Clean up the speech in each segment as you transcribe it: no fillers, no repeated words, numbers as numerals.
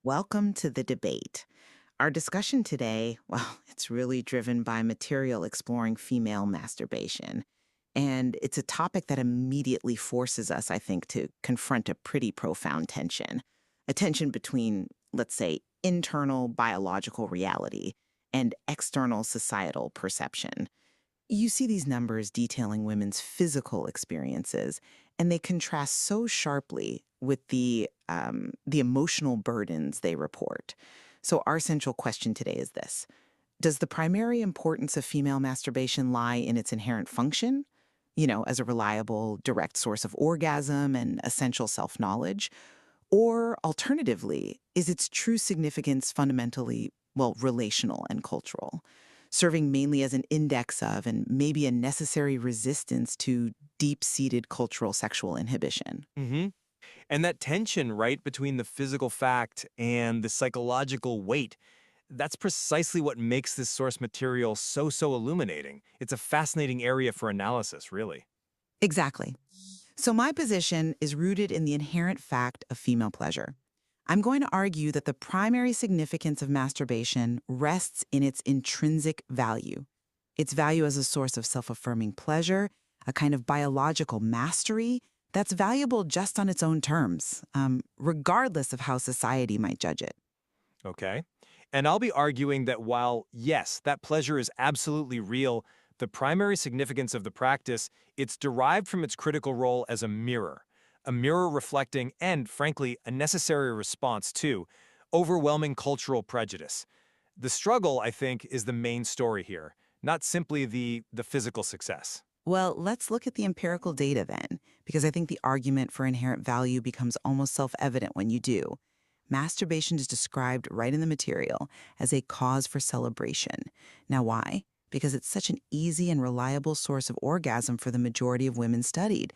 Welcome to the debate. Our discussion today, well, it's really driven by material exploring female masturbation. And it's a topic that immediately forces us, I think, to confront a pretty profound tension. A tension between, let's say, internal biological reality and external societal perception. You see these numbers detailing women's physical experiences, and they contrast so sharply with the emotional burdens they report. So, our central question today is this: does the primary importance of female masturbation lie in its inherent function, as a reliable, direct source of orgasm and essential self knowledge? Or alternatively, is its true significance fundamentally, well, relational and cultural, serving mainly as an index of and maybe a necessary resistance to deep seated cultural sexual inhibition? hmm And that tension, right, between the physical fact and the psychological weight, that's precisely what makes this source material so illuminating. It's a fascinating area for analysis, really. Exactly. So, my position is rooted in the inherent fact of female pleasure. I'm going to argue that the primary significance of masturbation rests in its intrinsic value. Its value as a source of self affirming pleasure, a kind of biological mastery that's valuable just on its own terms, regardless of how society might judge it. Okay. And I'll be arguing that while, yes, that pleasure is absolutely real, the primary significance of the practice, it's derived from its critical role as a mirror reflecting and, frankly, a necessary response to overwhelming cultural prejudice. The struggle, I think, is the main story here, not simply the physical success. Well, let's look at the empirical data then, because I think the argument for inherent value becomes almost self evident when you do. Masturbation is described right in the material as a cause for celebration. Now, why? Because it's such an easy and reliable source of orgasm for the majority of women studied.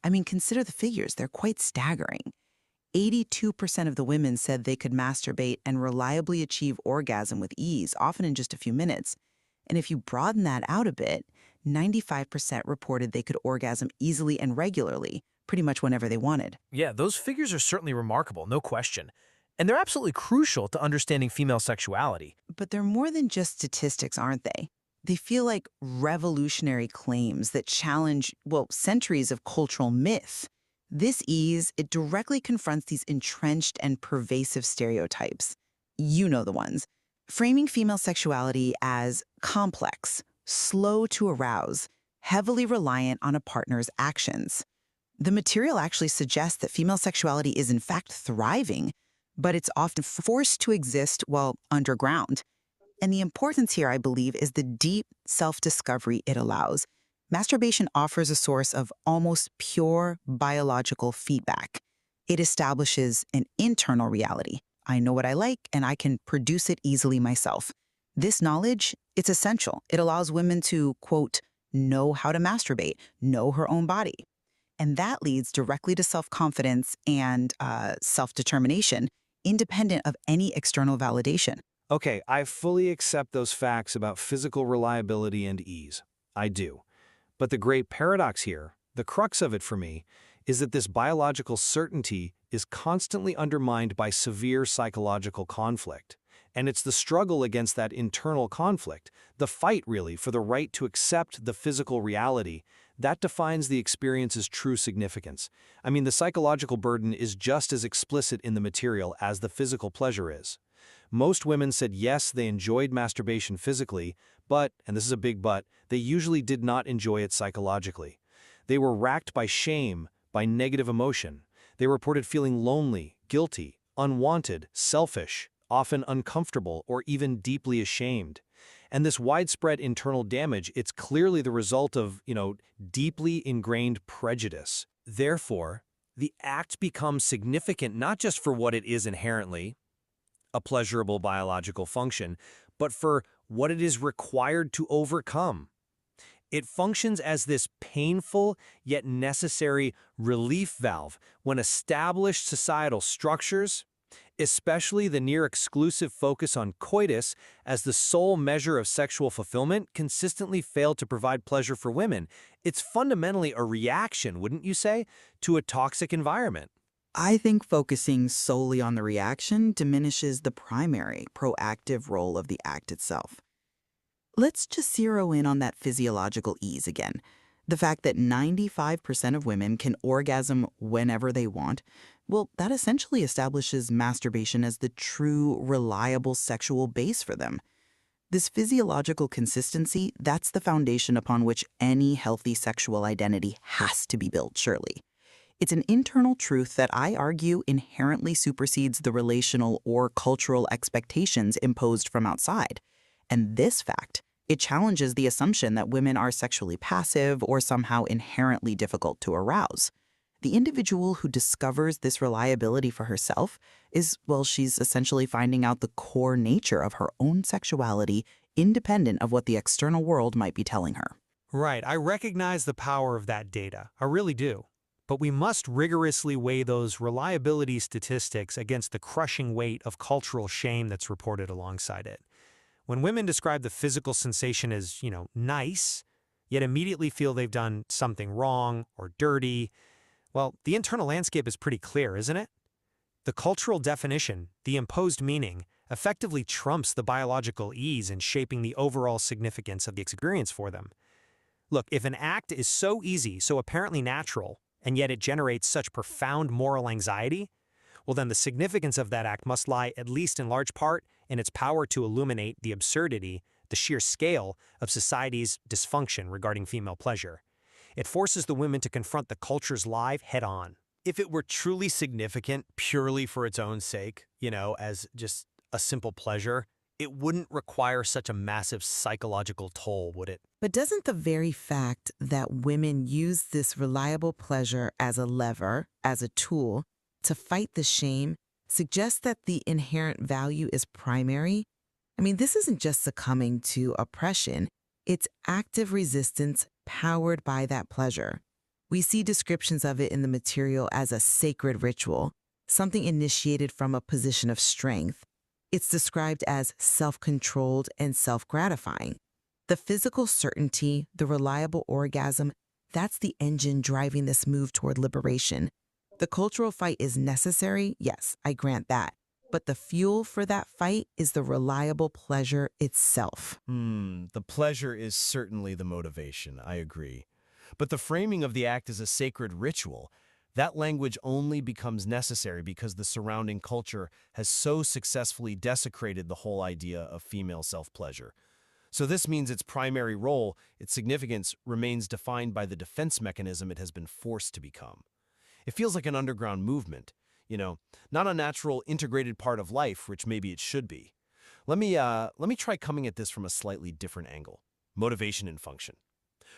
I mean, consider the figures, they're quite staggering. 82% of the women said they could masturbate and reliably achieve orgasm with ease, often in just a few minutes. And if you broaden that out a bit, 95% reported they could orgasm easily and regularly, pretty much whenever they wanted. Yeah, those figures are certainly remarkable, no question. And they're absolutely crucial to understanding female sexuality. But they're more than just statistics, aren't they? They feel like revolutionary claims that challenge, well, centuries of cultural myth. This ease, it directly confronts these entrenched and pervasive stereotypes. You know the ones. Framing female sexuality as complex, slow to arouse, heavily reliant on a partner's actions. The material actually suggests that female sexuality is in fact thriving, but it's often forced to exist, well, underground. And the importance here, I believe, is the deep self-discovery it allows. Masturbation offers a source of almost pure biological feedback. It establishes an internal reality. I know what I like, and I can produce it easily myself. This knowledge, it's essential. It allows women to, quote, know how to masturbate, know her own body. And that leads directly to self-confidence and self-determination, independent of any external validation. Okay, I fully accept those facts about physical reliability and ease. I do. But the great paradox here, the crux of it for me, is that this biological certainty is constantly undermined by severe psychological conflict. And it's the struggle against that internal conflict, the fight really for the right to accept the physical reality, that defines the experience's true significance. I mean, the psychological burden is just as explicit in the material as the physical pleasure is. Most women said yes, they enjoyed masturbation physically, but, and this is a big but, they usually did not enjoy it psychologically. They were racked by shame, by negative emotion. They reported feeling lonely, guilty, unwanted, selfish, often uncomfortable, or even deeply ashamed. And this widespread internal damage, it's clearly the result of, deeply ingrained prejudice. Therefore, the act becomes significant not just for what it is inherently, a pleasurable biological function, but for what it is required to overcome. It functions as this painful yet necessary relief valve when established societal structures, especially the near-exclusive focus on coitus as the sole measure of sexual fulfillment, consistently fail to provide pleasure for women. It's fundamentally a reaction, wouldn't you say, to a toxic environment. I think focusing solely on the reaction diminishes the primary, proactive role of the act itself. Let's just zero in on that physiological ease again. The fact that 95% of women can orgasm whenever they want, well, that essentially establishes masturbation as the true, reliable sexual base for them. This physiological consistency, that's the foundation upon which any healthy sexual identity has to be built, surely. It's an internal truth that I argue inherently supersedes the relational or cultural expectations imposed from outside. And this fact, it challenges the assumption that women are sexually passive or somehow inherently difficult to arouse. The individual who discovers this reliability for herself is, well, she's essentially finding out the core nature of her own sexuality, independent of what the external world might be telling her. Right, I recognize the power of that data. I really do. But we must rigorously weigh those reliability statistics against the crushing weight of cultural shame that's reported alongside it. When women describe the physical sensation as, nice, yet immediately feel they've done something wrong or dirty, well, the internal landscape is pretty clear, isn't it? The cultural definition, the imposed meaning, effectively trumps the biological ease in shaping the overall significance of the experience for them. Look, if an act is so easy, so apparently natural, and yet it generates such profound moral anxiety, well then the significance of that act must lie, at least in large part, in its power to illuminate the absurdity, the sheer scale of society's dysfunction regarding female pleasure. It forces the women to confront the culture's lie head-on. If it were truly significant purely for its own sake, as just a simple pleasure, it wouldn't require such a massive psychological toll, would it? But doesn't the very fact that women use this reliable pleasure as a lever, as a tool, to fight the shame suggest that the inherent value is primary? I mean, this isn't just succumbing to oppression, it's active resistance powered by that pleasure. We see descriptions of it in the material as a sacred ritual, something initiated from a position of strength. It's described as self-controlled and self-gratifying. The physical certainty, the reliable orgasm, that's the engine driving this move toward liberation. The cultural fight is necessary, yes, I grant that. But the fuel for that fight is the reliable pleasure itself. The pleasure is certainly the motivation, I agree. But the framing of the act as a sacred ritual, that language only becomes necessary because the surrounding culture has so successfully desecrated the whole idea of female self-pleasure. So this means its primary role, its significance, remains defined by the defense mechanism it has been forced to become. It feels like an underground movement, not a natural integrated part of life, which maybe it should be. Let me try coming at this from a slightly different angle. Motivation and function.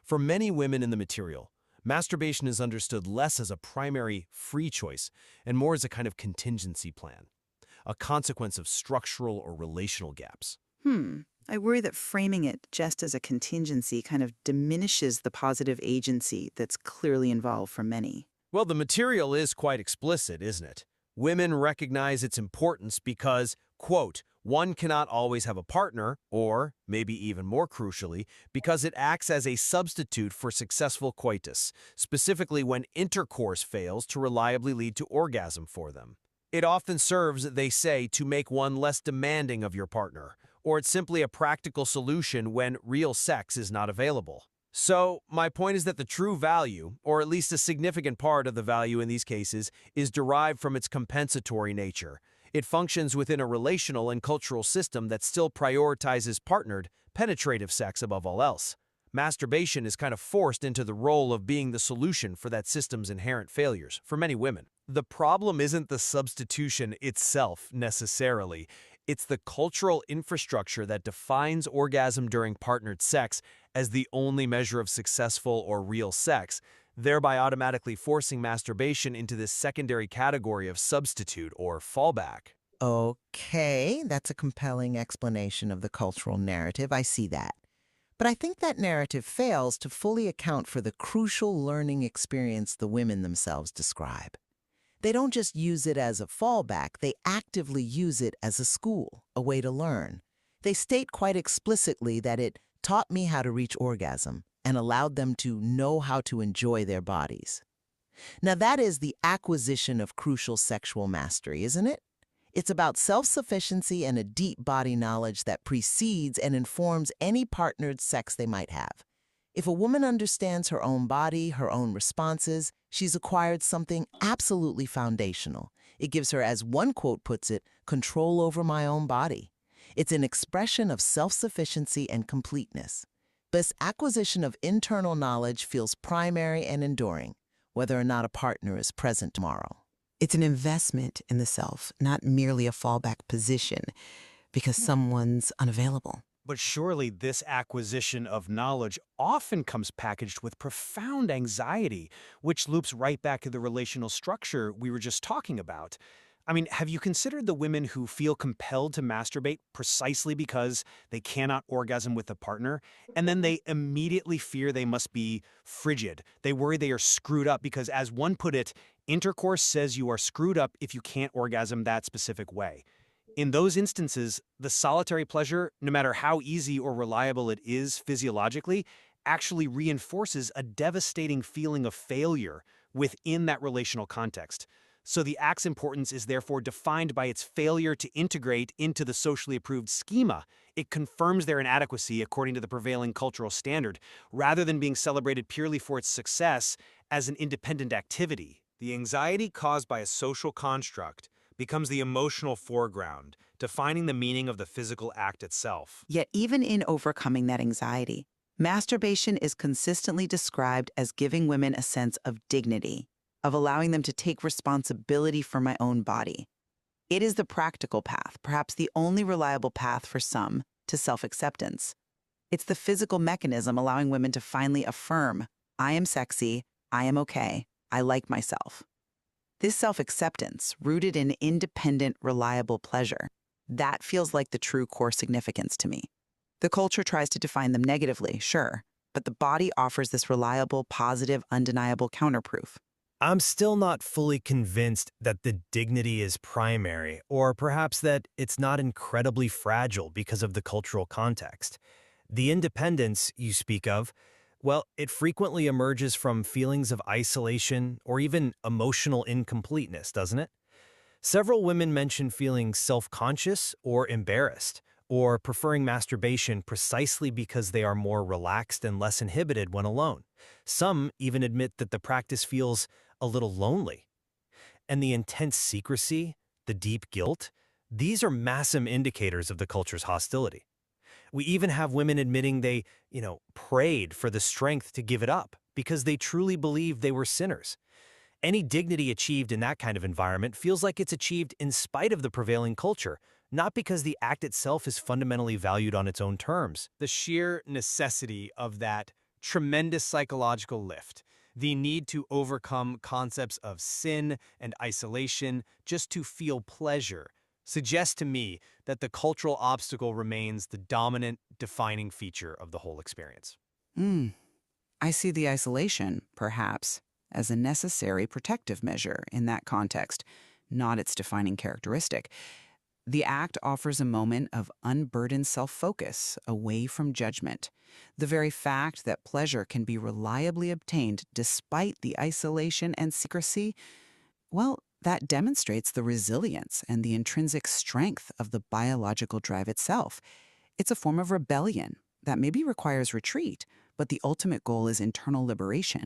For many women in the material, masturbation is understood less as a primary free choice and more as a kind of contingency plan, a consequence of structural or relational gaps. I worry that framing it just as a contingency kind of diminishes the positive agency that's clearly involved for many. Well, the material is quite explicit, isn't it? Women recognize its importance because, quote, one cannot always have a partner, or, maybe even more crucially, because it acts as a substitute for successful coitus, specifically when intercourse fails to reliably lead to orgasm for them. It often serves, they say, to make one less demanding of your partner, or it's simply a practical solution when real sex is not available. So, my point is that the true value, or at least a significant part of the value in these cases, is derived from its compensatory nature. It functions within a relational and cultural system that still prioritizes partnered, penetrative sex above all else. Masturbation is kind of forced into the role of being the solution for that system's inherent failures, for many women. The problem isn't the substitution itself, necessarily. It's the cultural infrastructure that defines orgasm during partnered sex as the only measure of successful or real sex, thereby automatically forcing masturbation into this secondary category of substitute or fallback. Okay, that's a compelling explanation of the cultural narrative. I see that. But I think that narrative fails to fully account for the crucial learning experience the women themselves describe. They don't just use it as a fallback, they actively use it as a school, a way to learn. They state quite explicitly that it taught me how to reach orgasm and allowed them to know how to enjoy their bodies. Now, that is the acquisition of crucial sexual mastery, isn't it? It's about self-sufficiency and a deep body knowledge that precedes and informs any partnered sex they might have. If a woman understands her own body, her own responses, she's acquired something absolutely foundational. It gives her, as one quote puts it, control over my own body. It's an expression of self-sufficiency and completeness. This acquisition of internal knowledge feels primary and enduring, whether or not a partner is present tomorrow. It's an investment in the self, not merely a fallback position because someone's unavailable. But surely this acquisition of knowledge often comes packaged with profound anxiety, which loops right back to the relational structure we were just talking about. I mean, have you considered the women who feel compelled to masturbate precisely because they cannot orgasm with a partner, and then they immediately fear they must be frigid? They worry they are screwed up because, as one put it, intercourse says you are screwed up if you can't orgasm that specific way. In those instances, the solitary pleasure, no matter how easy or reliable it is physiologically, actually reinforces a devastating feeling of failure within that relational context. So the act's importance is therefore defined by its failure to integrate into the socially approved schema. It confirms their inadequacy according to the prevailing cultural standard, rather than being celebrated purely for its success as an independent activity. The anxiety caused by a social construct becomes the emotional foreground, defining the meaning of the physical act itself. Yet even in overcoming that anxiety, masturbation is consistently described as giving women a sense of dignity, of allowing them to take responsibility for my own body. It is the practical path, perhaps the only reliable path for some, to self-acceptance. It's the physical mechanism allowing women to finally affirm, I am sexy, I am okay, I like myself. This self-acceptance, rooted in independent, reliable pleasure, that feels like the true core significance to me. The culture tries to define them negatively, sure, but the body offers this reliable, positive, undeniable counterproof. I'm still not fully convinced that the dignity is primary, or perhaps that it's not incredibly fragile because of the cultural context. The independence you speak of, well, it frequently emerges from feelings of isolation or even emotional incompleteness, doesn't it? Several women mention feeling self-conscious or embarrassed, or preferring masturbation precisely because they are more relaxed and less inhibited when alone. Some even admit that the practice feels a little lonely. And the intense secrecy, the deep guilt, these are massive indicators of the culture's hostility. We even have women admitting they, prayed for the strength to give it up because they truly believed they were sinners. Any dignity achieved in that kind of environment feels like it's achieved in spite of the prevailing culture, not because the act itself is fundamentally valued on its own terms. The sheer necessity of that tremendous psychological lift, the need to overcome concepts of sin and isolation just to feel pleasure, suggests to me that the cultural obstacle remains the dominant, defining feature of the whole experience. I see the isolation, perhaps, as a necessary protective measure in that context, not its defining characteristic. The act offers a moment of unburdened self-focus, away from judgment. The very fact that pleasure can be reliably obtained despite the isolation and secrecy, well, that demonstrates the resilience and the intrinsic strength of the biological drive itself. It's a form of rebellion that maybe requires retreat, but the ultimate goal is internal liberation.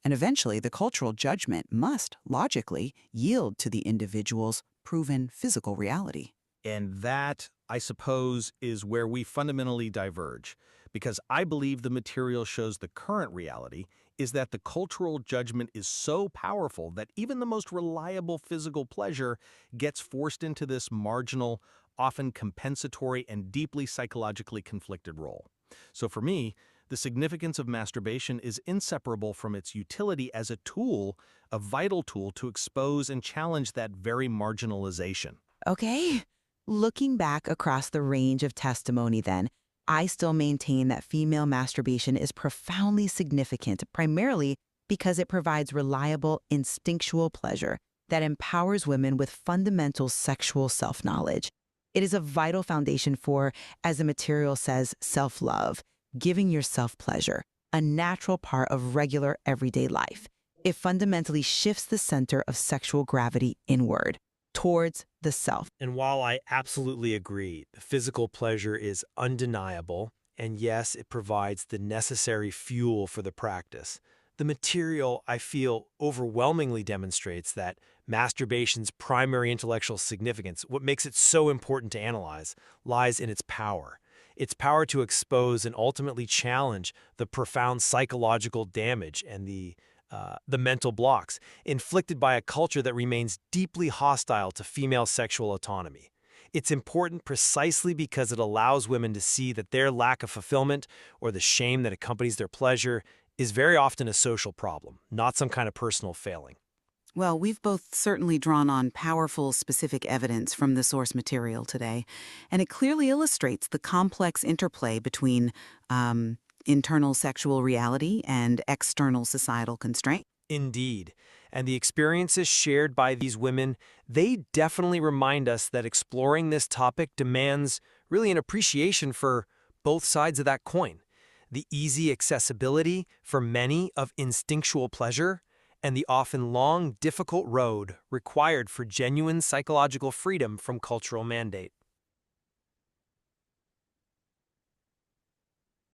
And eventually, the cultural judgment must, logically, yield to the individual's proven physical reality. And that, I suppose, is where we fundamentally diverge, because I believe the material shows the current reality is that the cultural judgment is so powerful that even the most reliable physical pleasure gets forced into this marginal, often compensatory and deeply psychologically conflicted role. So for me, the significance of masturbation is inseparable from its utility as a tool, a vital tool to expose and challenge that very marginalization. Okay. Looking back across the range of testimony then, I still maintain that female masturbation is profoundly significant, primarily because it provides reliable, instinctual pleasure that empowers women with fundamental sexual self-knowledge. It is a vital foundation for, as the material says, self-love, giving yourself pleasure, a natural part of regular everyday life. It fundamentally shifts the center of sexual gravity inward, towards the self. And while I absolutely agree, the physical pleasure is undeniable, and yes, it provides the necessary fuel for the practice, the material, I feel, overwhelmingly demonstrates that masturbation's primary intellectual significance, what makes it so important to analyze, lies in its power. Its power to expose and ultimately challenge the profound psychological damage and the mental blocks inflicted by a culture that remains deeply hostile to female sexual autonomy. It's important precisely because it allows women to see that their lack of fulfillment or the shame that accompanies their pleasure is very often a social problem, not some kind of personal failing. Well, we've both certainly drawn on powerful, specific evidence from the source material today, and it clearly illustrates the complex interplay between internal sexual reality and external societal constraint. Indeed. And the experiences shared by these women, they definitely remind us that exploring this topic demands really an appreciation for both sides of that coin. The easy accessibility for many of instinctual pleasure, and the often long, difficult road required for genuine psychological freedom from cultural mandate.